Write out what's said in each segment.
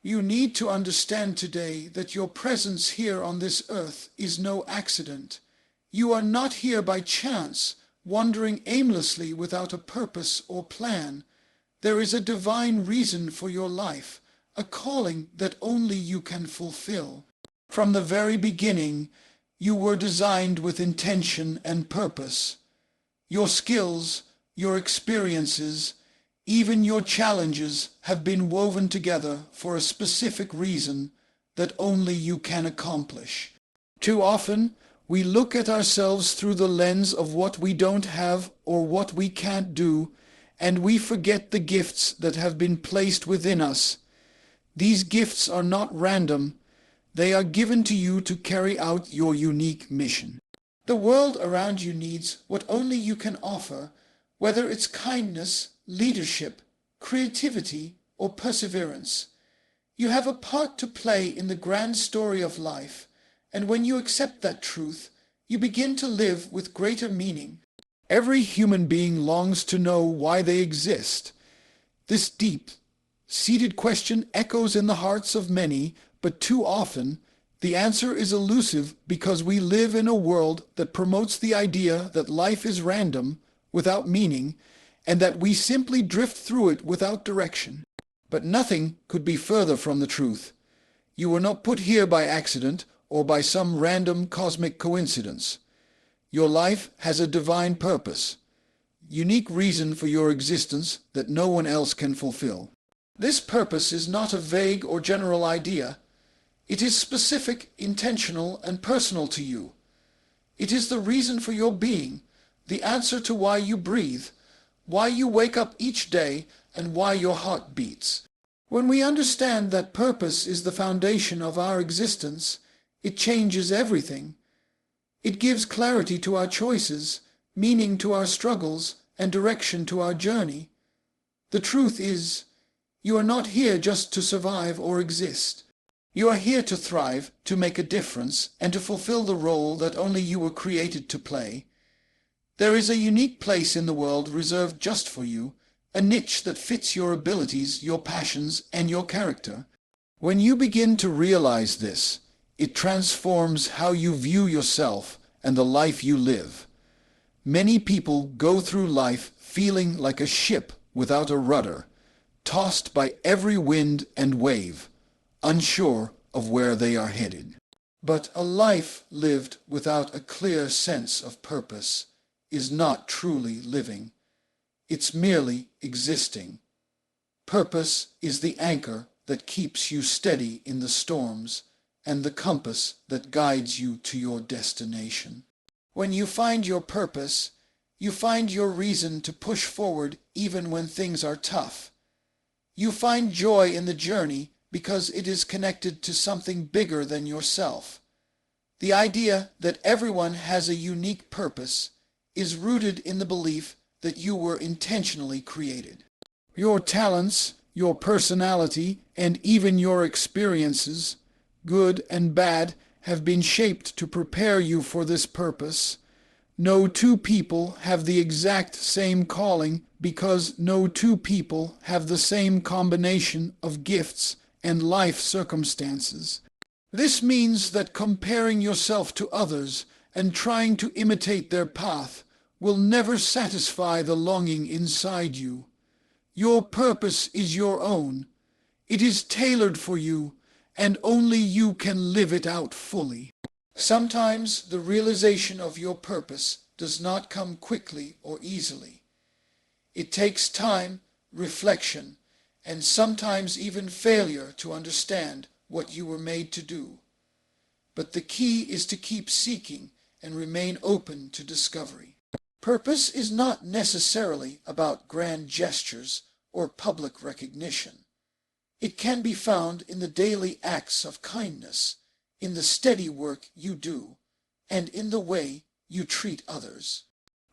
You need to understand today that your presence here on this earth is no accident. You are not here by chance, wandering aimlessly without a purpose or plan. There is a divine reason for your life, a calling that only you can fulfill. From the very beginning, you were designed with intention and purpose. Your skills, your experiences, even your challenges have been woven together for a specific reason that only you can accomplish. Too often, we look at ourselves through the lens of what we don't have or what we can't do, and we forget the gifts that have been placed within us. These gifts are not random. They are given to you to carry out your unique mission. The world around you needs what only you can offer, whether it's kindness, leadership, creativity, or perseverance. You have a part to play in the grand story of life, and when you accept that truth, you begin to live with greater meaning. Every human being longs to know why they exist. This deep-seated question echoes in the hearts of many, but too often, the answer is elusive because we live in a world that promotes the idea that life is random, without meaning, and that we simply drift through it without direction. But nothing could be further from the truth. You were not put here by accident or by some random cosmic coincidence. Your life has a divine purpose, unique reason for your existence that no one else can fulfill. This purpose is not a vague or general idea. It is specific, intentional, and personal to you. It is the reason for your being, the answer to why you breathe, why you wake up each day, and why your heart beats. When we understand that purpose is the foundation of our existence, it changes everything. It gives clarity to our choices, meaning to our struggles, and direction to our journey. The truth is, you are not here just to survive or exist. You are here to thrive, to make a difference, and to fulfill the role that only you were created to play. There is a unique place in the world reserved just for you, a niche that fits your abilities, your passions, and your character. When you begin to realize this, it transforms how you view yourself and the life you live. Many people go through life feeling like a ship without a rudder, tossed by every wind and wave, unsure of where they are headed. But a life lived without a clear sense of purpose is not truly living. It's merely existing. Purpose is the anchor that keeps you steady in the storms and the compass that guides you to your destination. When you find your purpose, you find your reason to push forward even when things are tough. You find joy in the journey because it is connected to something bigger than yourself. The idea that everyone has a unique purpose is rooted in the belief that you were intentionally created. Your talents, your personality, and even your experiences, good and bad, have been shaped to prepare you for this purpose. No two people have the exact same calling because no two people have the same combination of gifts and life circumstances. This means that comparing yourself to others and trying to imitate their path will never satisfy the longing inside you. Your purpose is your own. It is tailored for you, and only you can live it out fully. Sometimes the realization of your purpose does not come quickly or easily. It takes time, reflection, and sometimes even failure to understand what you were made to do. But the key is to keep seeking and remain open to discovery. Purpose is not necessarily about grand gestures or public recognition. It can be found in the daily acts of kindness, in the steady work you do, and in the way you treat others.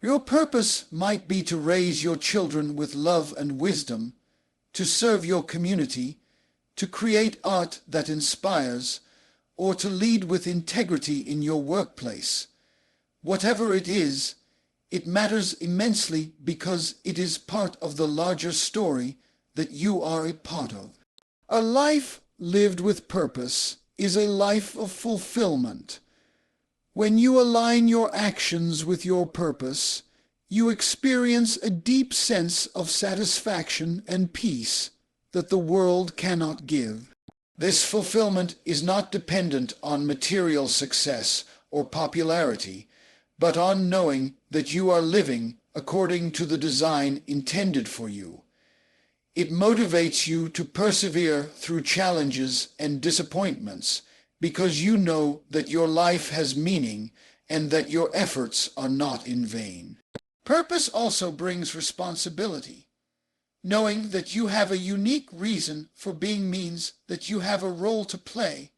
Your purpose might be to raise your children with love and wisdom, to serve your community, to create art that inspires, or to lead with integrity in your workplace. Whatever it is, it matters immensely because it is part of the larger story that you are a part of. A life lived with purpose is a life of fulfillment. When you align your actions with your purpose, you experience a deep sense of satisfaction and peace that the world cannot give. This fulfillment is not dependent on material success or popularity, but on knowing that you are living according to the design intended for you. It motivates you to persevere through challenges and disappointments because you know that your life has meaning and that your efforts are not in vain. Purpose also brings responsibility. Knowing that you have a unique reason for being means that you have a role to play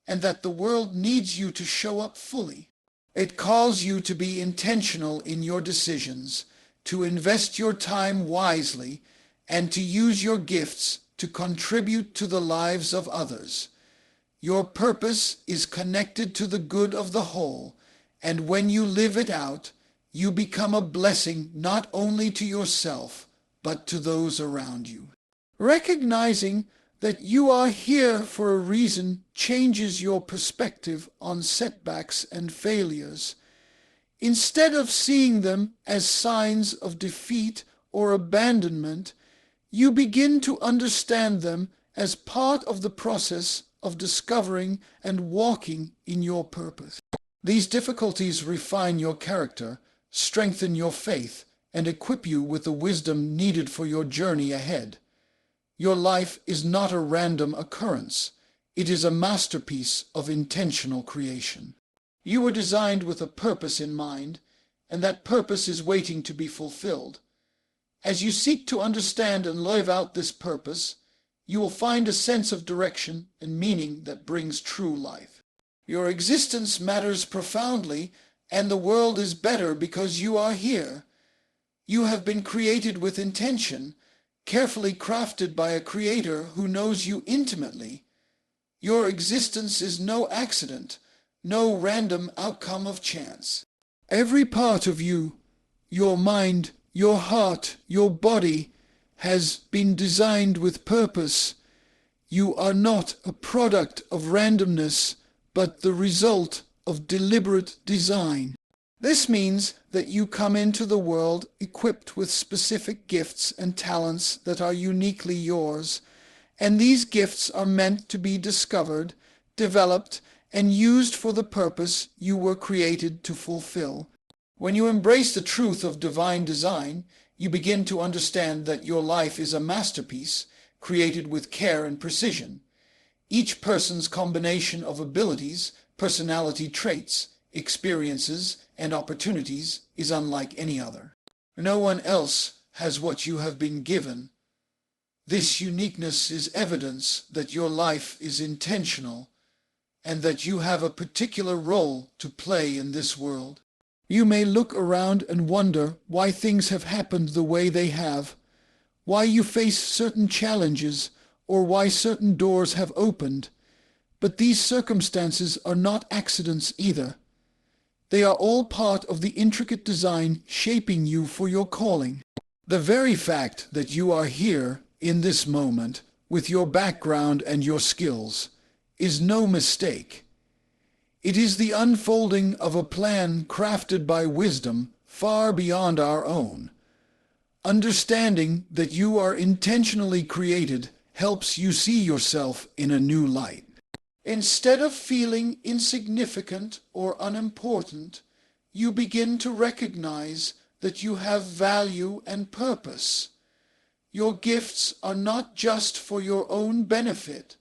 and that the world needs you to show up fully. It calls you to be intentional in your decisions, to invest your time wisely, and to use your gifts to contribute to the lives of others. Your purpose is connected to the good of the whole, and when you live it out, you become a blessing not only to yourself, but to those around you. Recognizing that you are here for a reason changes your perspective on setbacks and failures. Instead of seeing them as signs of defeat or abandonment, you begin to understand them as part of the process of discovering and walking in your purpose. These difficulties refine your character, strengthen your faith, and equip you with the wisdom needed for your journey ahead. Your life is not a random occurrence. It is a masterpiece of intentional creation. You were designed with a purpose in mind, and that purpose is waiting to be fulfilled. As you seek to understand and live out this purpose, you will find a sense of direction and meaning that brings true life. Your existence matters profoundly, and the world is better because you are here. You have been created with intention, carefully crafted by a creator who knows you intimately. Your existence is no accident, no random outcome of chance. Every part of you, your mind, your heart, your body, has been designed with purpose. You are not a product of randomness, but the result of deliberate design. This means that you come into the world equipped with specific gifts and talents that are uniquely yours, and these gifts are meant to be discovered, developed, and used for the purpose you were created to fulfill. When you embrace the truth of divine design, you begin to understand that your life is a masterpiece created with care and precision. Each person's combination of abilities, personality traits, experiences, and opportunities is unlike any other. No one else has what you have been given. This uniqueness is evidence that your life is intentional and that you have a particular role to play in this world. You may look around and wonder why things have happened the way they have, why you face certain challenges, or why certain doors have opened. But these circumstances are not accidents either. They are all part of the intricate design shaping you for your calling. The very fact that you are here in this moment with your background and your skills is no mistake. It is the unfolding of a plan crafted by wisdom far beyond our own. Understanding that you are intentionally created helps you see yourself in a new light. Instead of feeling insignificant or unimportant, you begin to recognize that you have value and purpose. Your gifts are not just for your own benefit,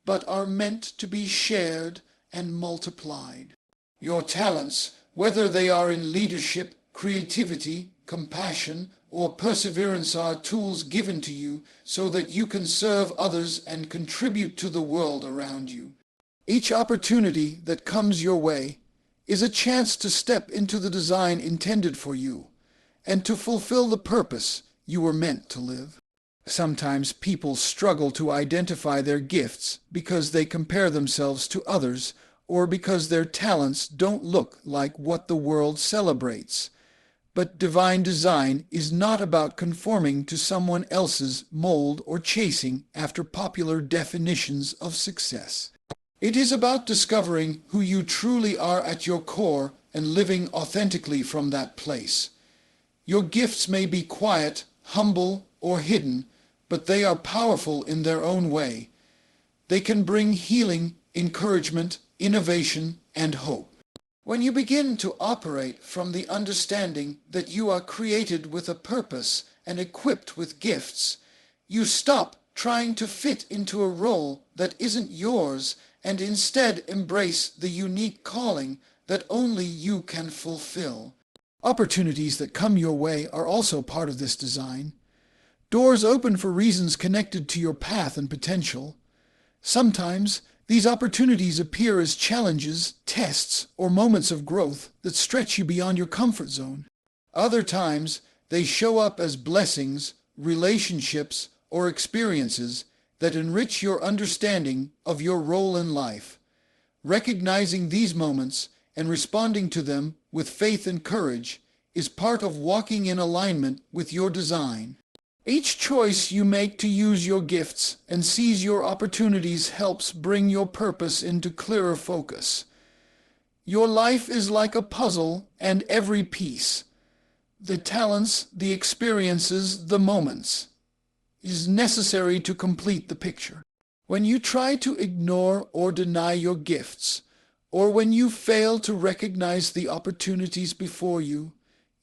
but are meant to be shared and multiplied. Your talents, whether they are in leadership, creativity, compassion, or perseverance, are tools given to you so that you can serve others and contribute to the world around you. Each opportunity that comes your way is a chance to step into the design intended for you and to fulfill the purpose you were meant to live. Sometimes people struggle to identify their gifts because they compare themselves to others or because their talents don't look like what the world celebrates. But divine design is not about conforming to someone else's mold or chasing after popular definitions of success. It is about discovering who you truly are at your core and living authentically from that place. Your gifts may be quiet, humble, or hidden, but they are powerful in their own way. They can bring healing, encouragement, innovation, and hope. When you begin to operate from the understanding that you are created with a purpose and equipped with gifts, you stop trying to fit into a role that isn't yours and instead embrace the unique calling that only you can fulfill. Opportunities that come your way are also part of this design. Doors open for reasons connected to your path and potential. Sometimes, these opportunities appear as challenges, tests, or moments of growth that stretch you beyond your comfort zone. Other times, they show up as blessings, relationships, or experiences that enrich your understanding of your role in life. Recognizing these moments and responding to them with faith and courage is part of walking in alignment with your design. Each choice you make to use your gifts and seize your opportunities helps bring your purpose into clearer focus. Your life is like a puzzle, and every piece, the talents, the experiences, the moments, is necessary to complete the picture. When you try to ignore or deny your gifts, or when you fail to recognize the opportunities before you,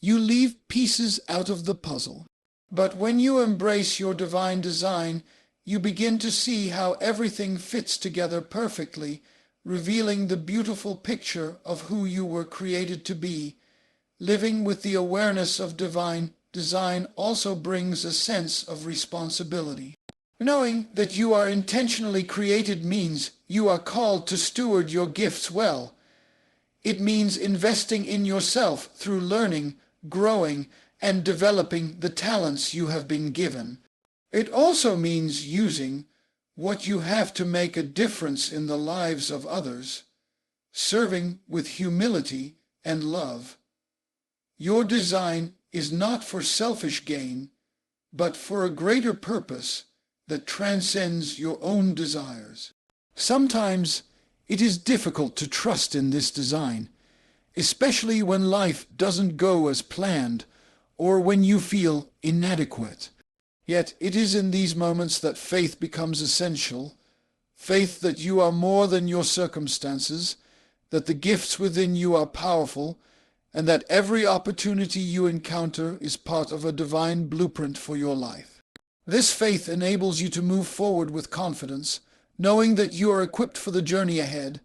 you leave pieces out of the puzzle. But when you embrace your divine design, you begin to see how everything fits together perfectly, revealing the beautiful picture of who you were created to be. Living with the awareness of divine design also brings a sense of responsibility. Knowing that you are intentionally created means you are called to steward your gifts well. It means investing in yourself through learning, growing, and developing the talents you have been given. It also means using what you have to make a difference in the lives of others, serving with humility and love. Your design is not for selfish gain, but for a greater purpose that transcends your own desires. Sometimes it is difficult to trust in this design, especially when life doesn't go as planned or when you feel inadequate. Yet it is in these moments that faith becomes essential, faith that you are more than your circumstances, that the gifts within you are powerful, and that every opportunity you encounter is part of a divine blueprint for your life. This faith enables you to move forward with confidence, knowing that you are equipped for the journey ahead.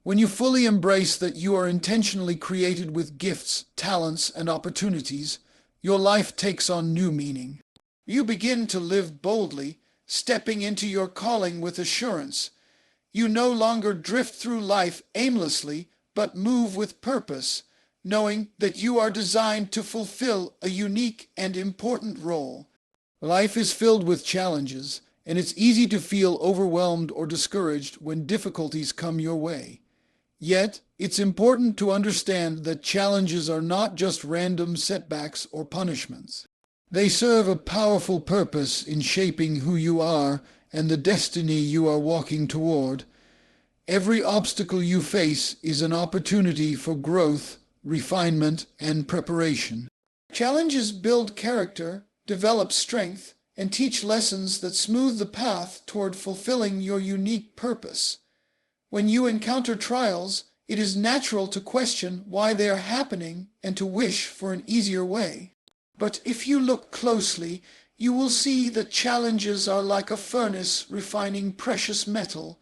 When you fully embrace that you are intentionally created with gifts, talents, and opportunities, your life takes on new meaning. You begin to live boldly, stepping into your calling with assurance. You no longer drift through life aimlessly, but move with purpose, knowing that you are designed to fulfill a unique and important role. Life is filled with challenges, and it's easy to feel overwhelmed or discouraged when difficulties come your way. Yet, it's important to understand that challenges are not just random setbacks or punishments. They serve a powerful purpose in shaping who you are and the destiny you are walking toward. Every obstacle you face is an opportunity for growth, refinement, and preparation. Challenges build character, develop strength, and teach lessons that smooth the path toward fulfilling your unique purpose. When you encounter trials, it is natural to question why they are happening and to wish for an easier way. But if you look closely, you will see that challenges are like a furnace refining precious metal.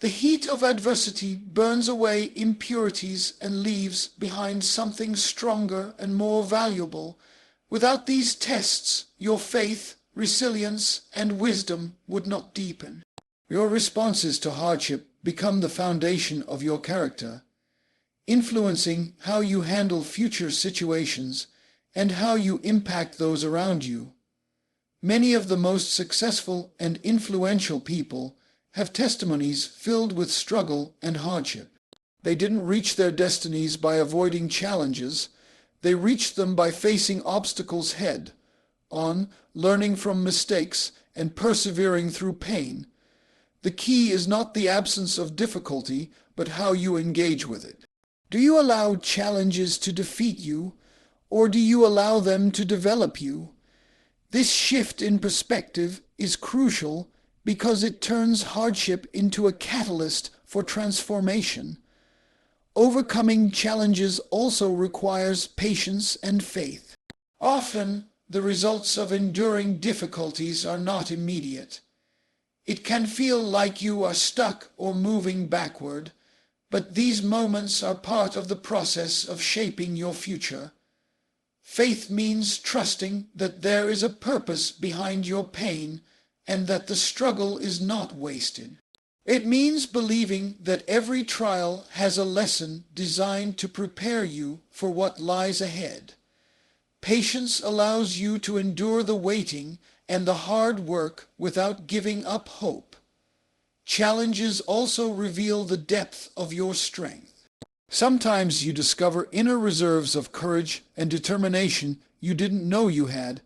The heat of adversity burns away impurities and leaves behind something stronger and more valuable. Without these tests, your faith, resilience, and wisdom would not deepen. Your responses to hardship become the foundation of your character, influencing how you handle future situations and how you impact those around you. Many of the most successful and influential people have testimonies filled with struggle and hardship. They didn't reach their destinies by avoiding challenges. They reach them by facing obstacles head on, learning from mistakes, and persevering through pain. The key is not the absence of difficulty, but how you engage with it. Do you allow challenges to defeat you, or do you allow them to develop you? This shift in perspective is crucial because it turns hardship into a catalyst for transformation. Overcoming challenges also requires patience and faith. Often, the results of enduring difficulties are not immediate. It can feel like you are stuck or moving backward, but these moments are part of the process of shaping your future. Faith means trusting that there is a purpose behind your pain and that the struggle is not wasted. It means believing that every trial has a lesson designed to prepare you for what lies ahead. Patience allows you to endure the waiting and the hard work without giving up hope. Challenges also reveal the depth of your strength. Sometimes you discover inner reserves of courage and determination you didn't know you had.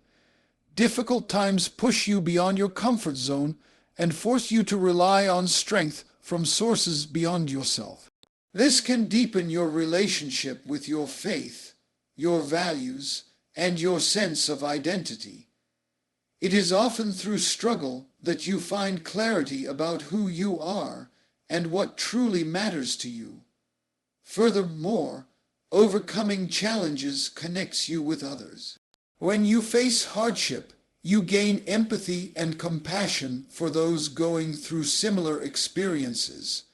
Difficult times push you beyond your comfort zone and force you to rely on strength from sources beyond yourself. This can deepen your relationship with your faith, your values, and your sense of identity. It is often through struggle that you find clarity about who you are and what truly matters to you. Furthermore, overcoming challenges connects you with others. When you face hardship, you gain empathy and compassion for those going through similar experiences.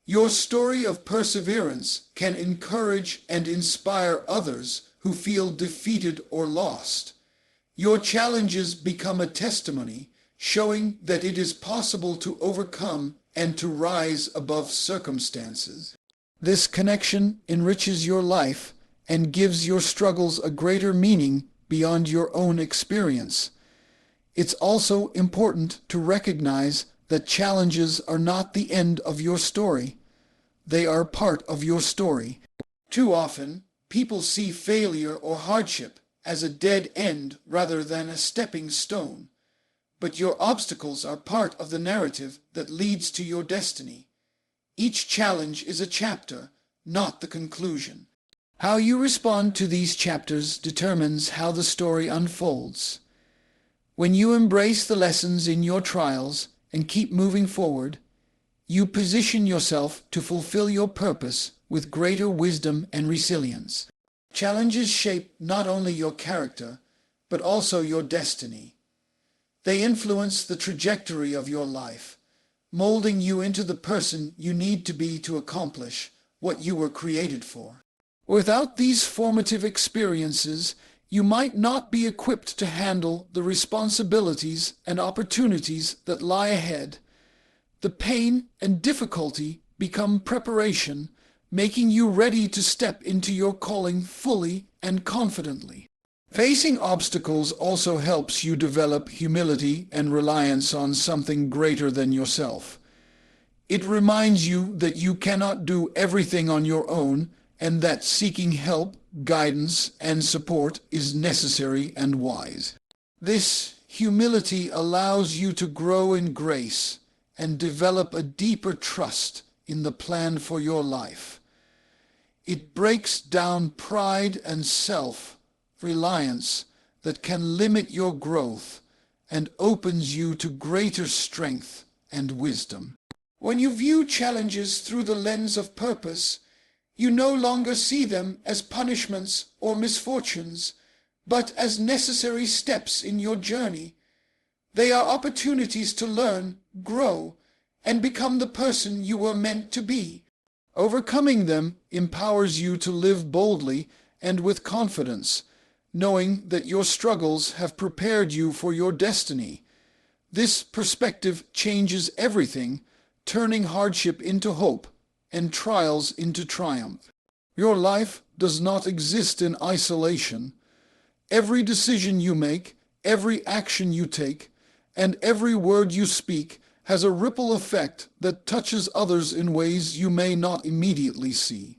Your story of perseverance can encourage and inspire others who feel defeated or lost. Your challenges become a testimony, showing that it is possible to overcome and to rise above circumstances. This connection enriches your life and gives your struggles a greater meaning beyond your own experience. It's also important to recognize that challenges are not the end of your story. They are part of your story. Too often, people see failure or hardship as a dead end rather than a stepping stone. But your obstacles are part of the narrative that leads to your destiny. Each challenge is a chapter, not the conclusion. How you respond to these chapters determines how the story unfolds. When you embrace the lessons in your trials and keep moving forward, you position yourself to fulfill your purpose with greater wisdom and resilience. Challenges shape not only your character, but also your destiny. They influence the trajectory of your life, molding you into the person you need to be to accomplish what you were created for. Without these formative experiences, you might not be equipped to handle the responsibilities and opportunities that lie ahead. The pain and difficulty become preparation, making you ready to step into your calling fully and confidently. Facing obstacles also helps you develop humility and reliance on something greater than yourself. It reminds you that you cannot do everything on your own and that seeking help, guidance, and support is necessary and wise. This humility allows you to grow in grace and develop a deeper trust in the plan for your life. It breaks down pride and self-reliance that can limit your growth and opens you to greater strength and wisdom. When you view challenges through the lens of purpose, you no longer see them as punishments or misfortunes, but as necessary steps in your journey. They are opportunities to learn, grow, and become the person you were meant to be. Overcoming them empowers you to live boldly and with confidence, knowing that your struggles have prepared you for your destiny. This perspective changes everything, turning hardship into hope and trials into triumph. Your life does not exist in isolation. Every decision you make, every action you take, and every word you speak has a ripple effect that touches others in ways you may not immediately see.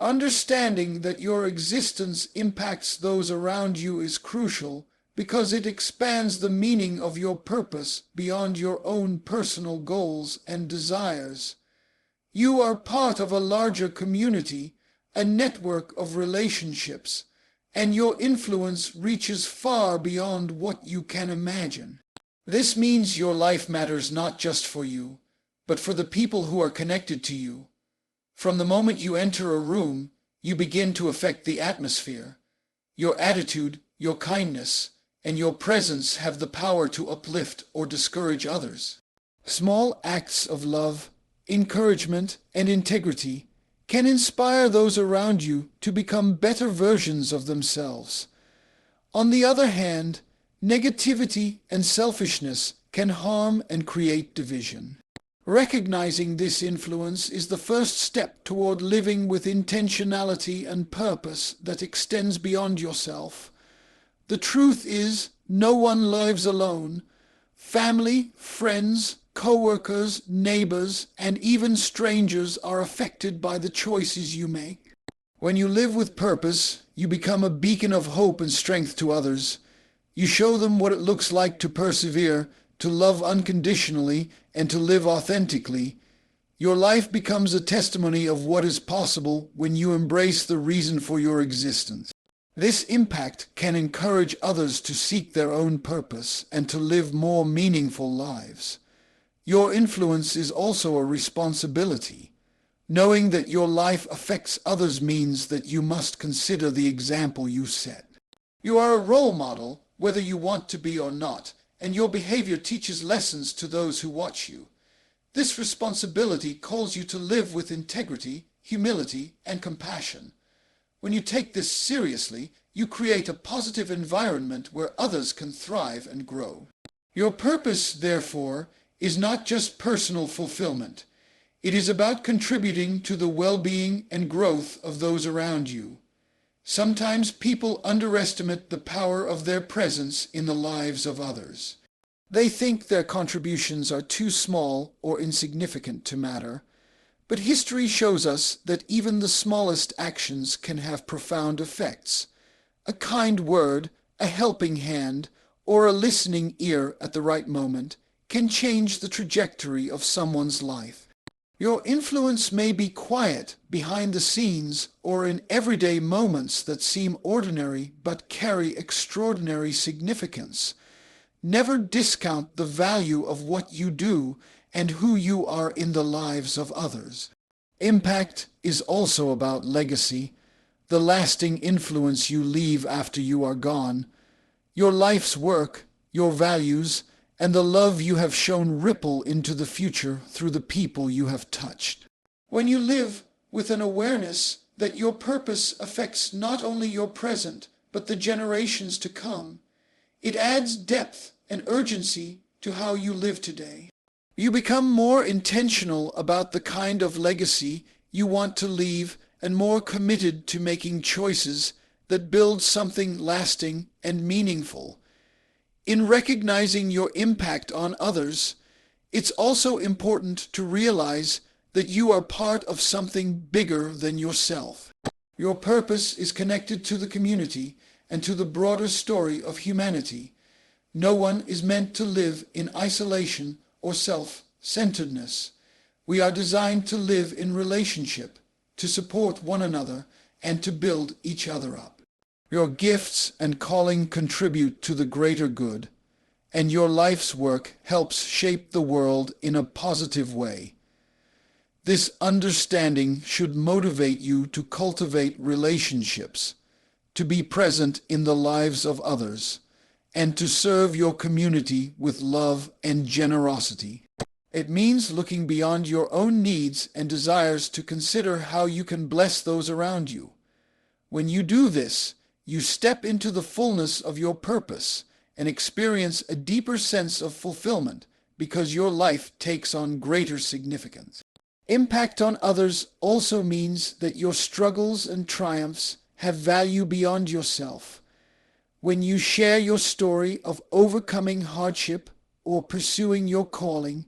Understanding that your existence impacts those around you is crucial because it expands the meaning of your purpose beyond your own personal goals and desires. You are part of a larger community, a network of relationships, and your influence reaches far beyond what you can imagine. This means your life matters not just for you, but for the people who are connected to you. From the moment you enter a room, you begin to affect the atmosphere. Your attitude, your kindness, and your presence have the power to uplift or discourage others. Small acts of love, encouragement, and integrity can inspire those around you to become better versions of themselves. On the other hand, negativity and selfishness can harm and create division. Recognizing this influence is the first step toward living with intentionality and purpose that extends beyond yourself. The truth is, no one lives alone. Family, friends, co-workers, neighbors, and even strangers are affected by the choices you make. When you live with purpose, you become a beacon of hope and strength to others. You show them what it looks like to persevere, to love unconditionally, and to live authentically. Your life becomes a testimony of what is possible when you embrace the reason for your existence. This impact can encourage others to seek their own purpose and to live more meaningful lives. Your influence is also a responsibility. Knowing that your life affects others means that you must consider the example you set. You are a role model, whether you want to be or not, and your behavior teaches lessons to those who watch you. This responsibility calls you to live with integrity, humility, and compassion. When you take this seriously, you create a positive environment where others can thrive and grow. Your purpose, therefore, is not just personal fulfillment. It is about contributing to the well-being and growth of those around you. Sometimes people underestimate the power of their presence in the lives of others. They think their contributions are too small or insignificant to matter, but history shows us that even the smallest actions can have profound effects. A kind word, a helping hand, or a listening ear at the right moment can change the trajectory of someone's life. Your influence may be quiet, behind the scenes, or in everyday moments that seem ordinary but carry extraordinary significance. Never discount the value of what you do and who you are in the lives of others. Impact is also about legacy, the lasting influence you leave after you are gone. Your life's work, your values, and the love you have shown ripple into the future through the people you have touched. When you live with an awareness that your purpose affects not only your present, but the generations to come, it adds depth and urgency to how you live today. You become more intentional about the kind of legacy you want to leave and more committed to making choices that build something lasting and meaningful. In recognizing your impact on others, it's also important to realize that you are part of something bigger than yourself. Your purpose is connected to the community and to the broader story of humanity. No one is meant to live in isolation or self-centeredness. We are designed to live in relationship, to support one another, and to build each other up. Your gifts and calling contribute to the greater good, and your life's work helps shape the world in a positive way. This understanding should motivate you to cultivate relationships, to be present in the lives of others, and to serve your community with love and generosity. It means looking beyond your own needs and desires to consider how you can bless those around you. When you do this, you step into the fullness of your purpose and experience a deeper sense of fulfillment because your life takes on greater significance. Impact on others also means that your struggles and triumphs have value beyond yourself. When you share your story of overcoming hardship or pursuing your calling,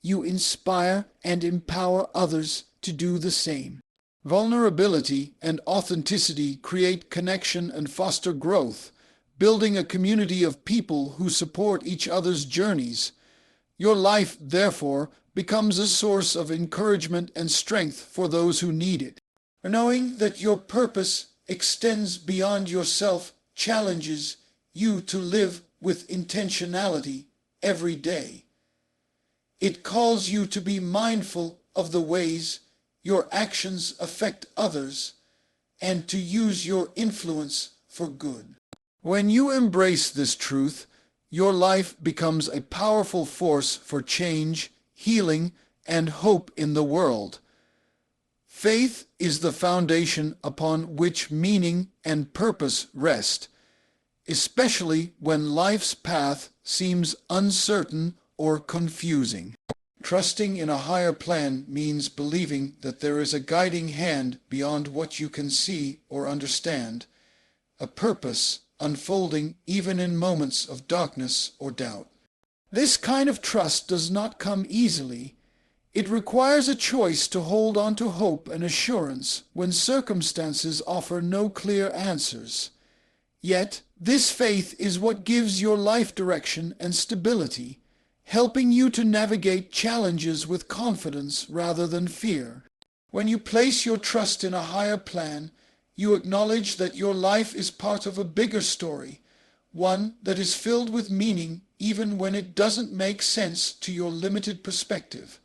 you inspire and empower others to do the same. Vulnerability and authenticity create connection and foster growth, building a community of people who support each other's journeys. Your life, therefore, becomes a source of encouragement and strength for those who need it. Knowing that your purpose extends beyond yourself challenges you to live with intentionality every day. It calls you to be mindful of the ways your actions affect others and to use your influence for good. When you embrace this truth, your life becomes a powerful force for change, healing, and hope in the world. Faith is the foundation upon which meaning and purpose rest, especially when life's path seems uncertain or confusing. Trusting in a higher plan means believing that there is a guiding hand beyond what you can see or understand, a purpose unfolding even in moments of darkness or doubt. This kind of trust does not come easily. It requires a choice to hold on to hope and assurance when circumstances offer no clear answers. Yet, this faith is what gives your life direction and stability, helping you to navigate challenges with confidence rather than fear. When you place your trust in a higher plan, you acknowledge that your life is part of a bigger story, one that is filled with meaning even when it doesn't make sense to your limited perspective.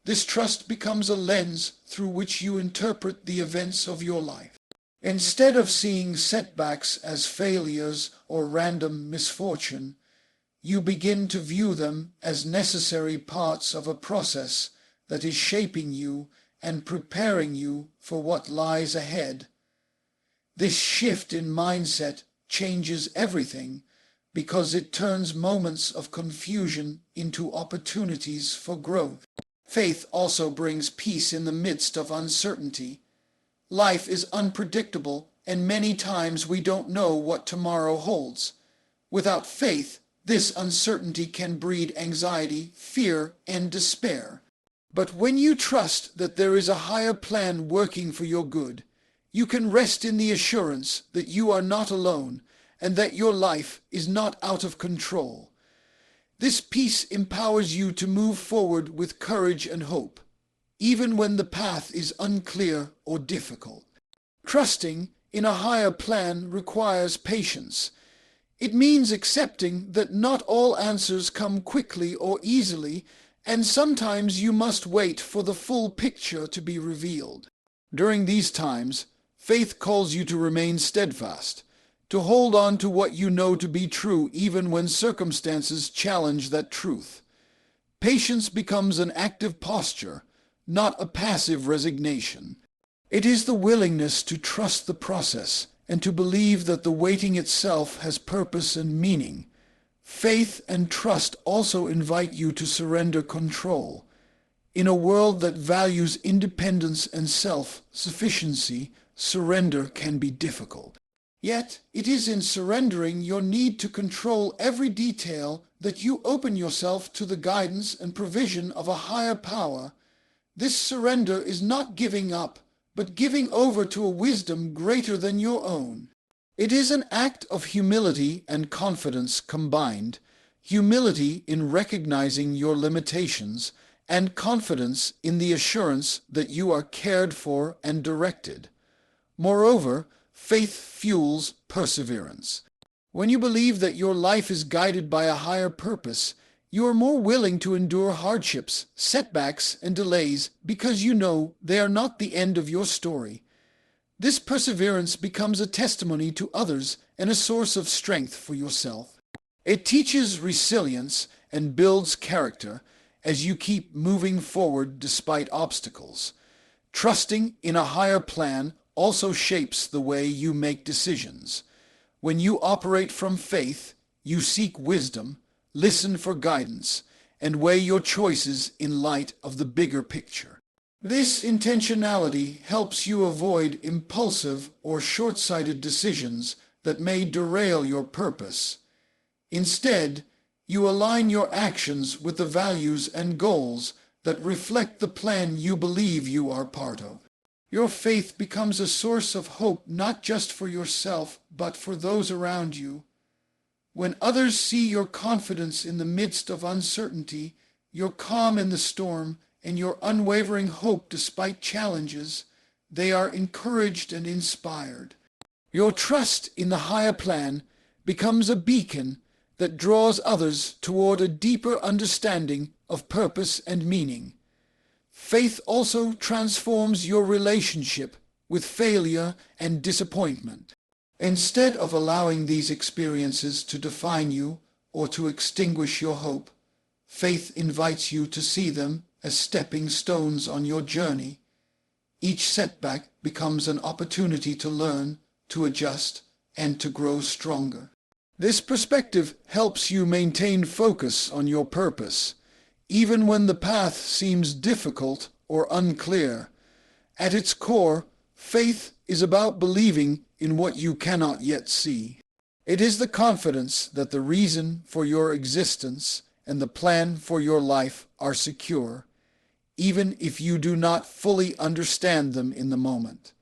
This trust becomes a lens through which you interpret the events of your life. Instead of seeing setbacks as failures or random misfortune, you begin to view them as necessary parts of a process that is shaping you and preparing you for what lies ahead. This shift in mindset changes everything because it turns moments of confusion into opportunities for growth. Faith also brings peace in the midst of uncertainty. Life is unpredictable, and many times we don't know what tomorrow holds. Without faith, this uncertainty can breed anxiety, fear, and despair. But when you trust that there is a higher plan working for your good, you can rest in the assurance that you are not alone and that your life is not out of control. This peace empowers you to move forward with courage and hope, even when the path is unclear or difficult. Trusting in a higher plan requires patience. It means accepting that not all answers come quickly or easily, and sometimes you must wait for the full picture to be revealed. During these times, faith calls you to remain steadfast, to hold on to what you know to be true even when circumstances challenge that truth. Patience becomes an active posture, not a passive resignation. It is the willingness to trust the process and to believe that the waiting itself has purpose and meaning. Faith and trust also invite you to surrender control. In a world that values independence and self-sufficiency, surrender can be difficult. Yet, it is in surrendering your need to control every detail that you open yourself to the guidance and provision of a higher power. This surrender is not giving up, but giving over to a wisdom greater than your own. It is an act of humility and confidence combined, humility in recognizing your limitations, and confidence in the assurance that you are cared for and directed. Moreover, faith fuels perseverance. When you believe that your life is guided by a higher purpose, you are more willing to endure hardships, setbacks, and delays because you know they are not the end of your story. This perseverance becomes a testimony to others and a source of strength for yourself. It teaches resilience and builds character as you keep moving forward despite obstacles. Trusting in a higher plan also shapes the way you make decisions. When you operate from faith, you seek wisdom, listen for guidance, and weigh your choices in light of the bigger picture. This intentionality helps you avoid impulsive or short-sighted decisions that may derail your purpose. Instead, you align your actions with the values and goals that reflect the plan you believe you are part of. Your faith becomes a source of hope not just for yourself, but for those around you. When others see your confidence in the midst of uncertainty, your calm in the storm, and your unwavering hope despite challenges, they are encouraged and inspired. Your trust in the higher plan becomes a beacon that draws others toward a deeper understanding of purpose and meaning. Faith also transforms your relationship with failure and disappointment. Instead of allowing these experiences to define you or to extinguish your hope, faith invites you to see them as stepping stones on your journey. Each setback becomes an opportunity to learn, to adjust, and to grow stronger. This perspective helps you maintain focus on your purpose, even when the path seems difficult or unclear. At its core, faith is about believing in what you cannot yet see. It is the confidence that the reason for your existence and the plan for your life are secure, even if you do not fully understand them in the moment.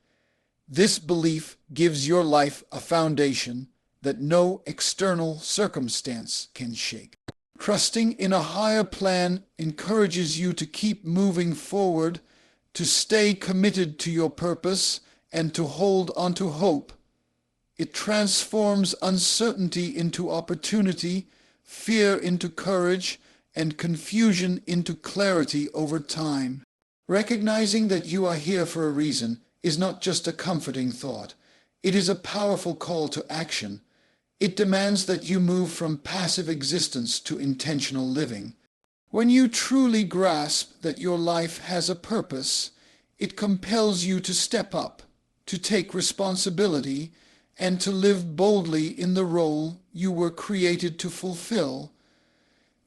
This belief gives your life a foundation that no external circumstance can shake. Trusting in a higher plan encourages you to keep moving forward, to stay committed to your purpose, and to hold on to hope. It transforms uncertainty into opportunity, fear into courage, and confusion into clarity over time. Recognizing that you are here for a reason is not just a comforting thought. It is a powerful call to action. It demands that you move from passive existence to intentional living. When you truly grasp that your life has a purpose, it compels you to step up, to take responsibility, and to live boldly in the role you were created to fulfill.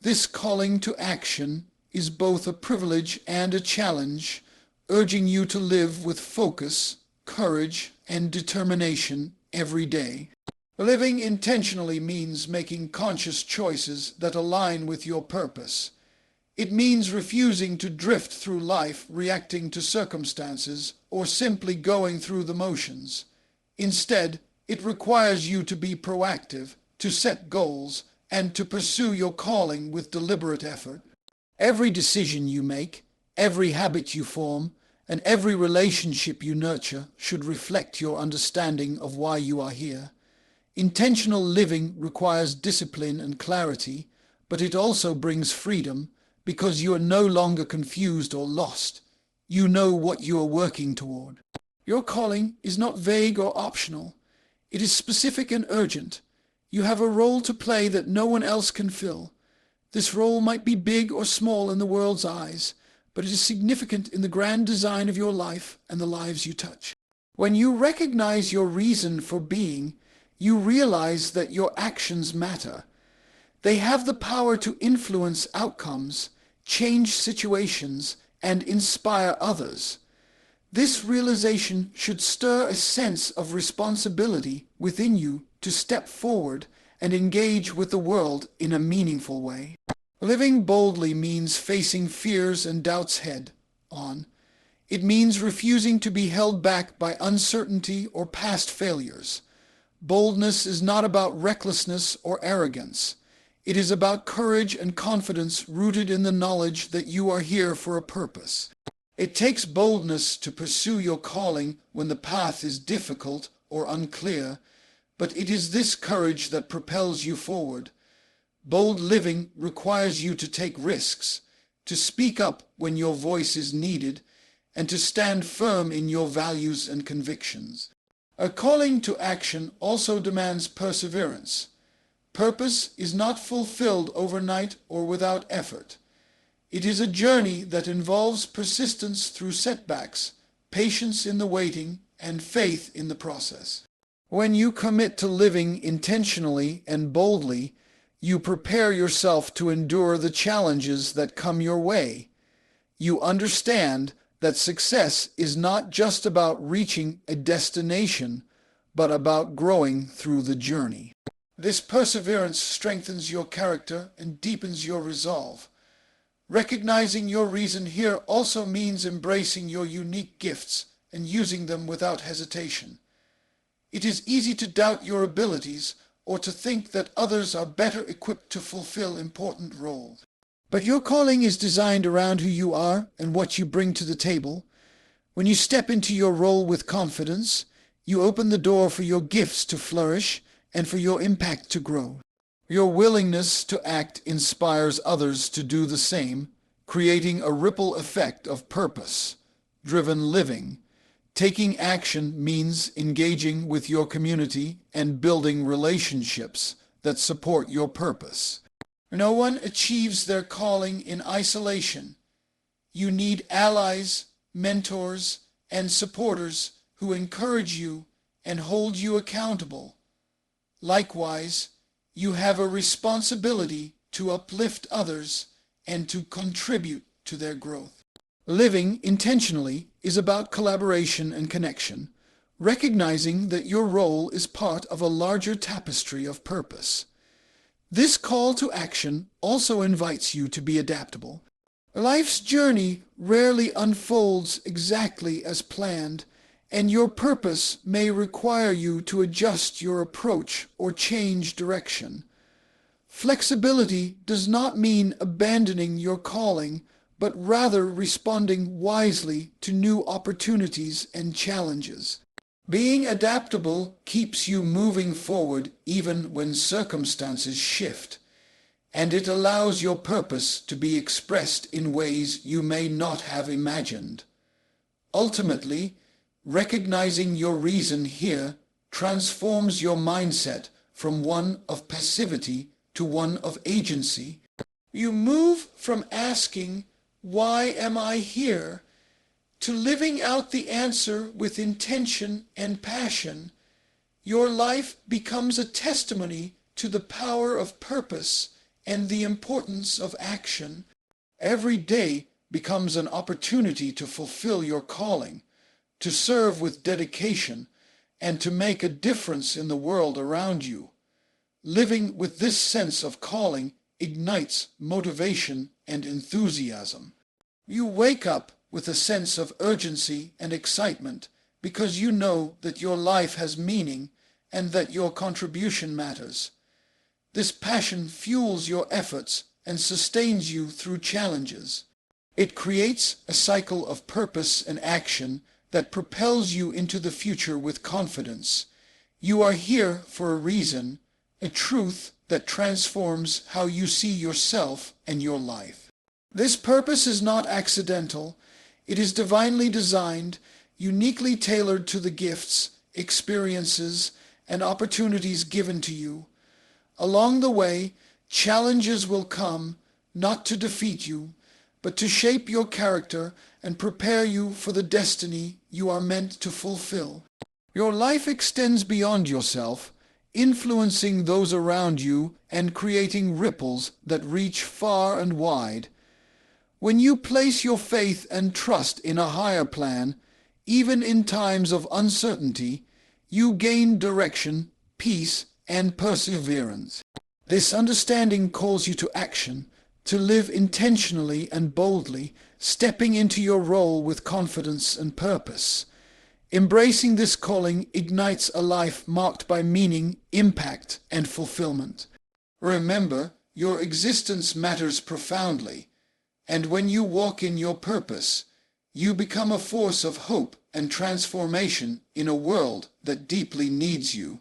This calling to action is both a privilege and a challenge, urging you to live with focus, courage, and determination every day. Living intentionally means making conscious choices that align with your purpose. It means refusing to drift through life reacting to circumstances or simply going through the motions. Instead, it requires you to be proactive, to set goals, and to pursue your calling with deliberate effort. Every decision you make, every habit you form, and every relationship you nurture should reflect your understanding of why you are here. Intentional living requires discipline and clarity, but it also brings freedom because you are no longer confused or lost. You know what you are working toward. Your calling is not vague or optional. It is specific and urgent. You have a role to play that no one else can fill. This role might be big or small in the world's eyes, but it is significant in the grand design of your life and the lives you touch. When you recognize your reason for being, you realize that your actions matter. They have the power to influence outcomes, change situations, and inspire others. This realization should stir a sense of responsibility within you to step forward and engage with the world in a meaningful way. Living boldly means facing fears and doubts head on. It means refusing to be held back by uncertainty or past failures. Boldness is not about recklessness or arrogance. It is about courage and confidence rooted in the knowledge that you are here for a purpose. It takes boldness to pursue your calling when the path is difficult or unclear, but it is this courage that propels you forward. Bold living requires you to take risks, to speak up when your voice is needed, and to stand firm in your values and convictions. A calling to action also demands perseverance. Purpose is not fulfilled overnight or without effort. It is a journey that involves persistence through setbacks, patience in the waiting, and faith in the process. When you commit to living intentionally and boldly, you prepare yourself to endure the challenges that come your way. You understand that success is not just about reaching a destination, but about growing through the journey. This perseverance strengthens your character and deepens your resolve. Recognizing your reason here also means embracing your unique gifts and using them without hesitation. It is easy to doubt your abilities or to think that others are better equipped to fulfill important roles. But your calling is designed around who you are and what you bring to the table. When you step into your role with confidence, you open the door for your gifts to flourish and for your impact to grow. Your willingness to act inspires others to do the same, creating a ripple effect of purpose-driven living. Taking action means engaging with your community and building relationships that support your purpose. No one achieves their calling in isolation. You need allies, mentors, and supporters who encourage you and hold you accountable. Likewise, you have a responsibility to uplift others and to contribute to their growth. Living intentionally is about collaboration and connection, recognizing that your role is part of a larger tapestry of purpose. This call to action also invites you to be adaptable. Life's journey rarely unfolds exactly as planned, and your purpose may require you to adjust your approach or change direction. Flexibility does not mean abandoning your calling, but rather responding wisely to new opportunities and challenges. Being adaptable keeps you moving forward even when circumstances shift, and it allows your purpose to be expressed in ways you may not have imagined. Ultimately, recognizing your reason here transforms your mindset from one of passivity to one of agency. You move from asking, "Why am I here?" to living out the answer with intention and passion. Your life becomes a testimony to the power of purpose and the importance of action. Every day becomes an opportunity to fulfill your calling, to serve with dedication, and to make a difference in the world around you. Living with this sense of calling ignites motivation and enthusiasm. You wake up with a sense of urgency and excitement because you know that your life has meaning and that your contribution matters. This passion fuels your efforts and sustains you through challenges. It creates a cycle of purpose and action that propels you into the future with confidence. You are here for a reason, a truth that transforms how you see yourself and your life. This purpose is not accidental. It is divinely designed, uniquely tailored to the gifts, experiences, and opportunities given to you. Along the way, challenges will come, not to defeat you, but to shape your character and prepare you for the destiny you are meant to fulfill. Your life extends beyond yourself, influencing those around you and creating ripples that reach far and wide. When you place your faith and trust in a higher plan, even in times of uncertainty, you gain direction, peace, and perseverance. This understanding calls you to action, to live intentionally and boldly, stepping into your role with confidence and purpose. Embracing this calling ignites a life marked by meaning, impact, and fulfillment. Remember, your existence matters profoundly, and when you walk in your purpose, you become a force of hope and transformation in a world that deeply needs you.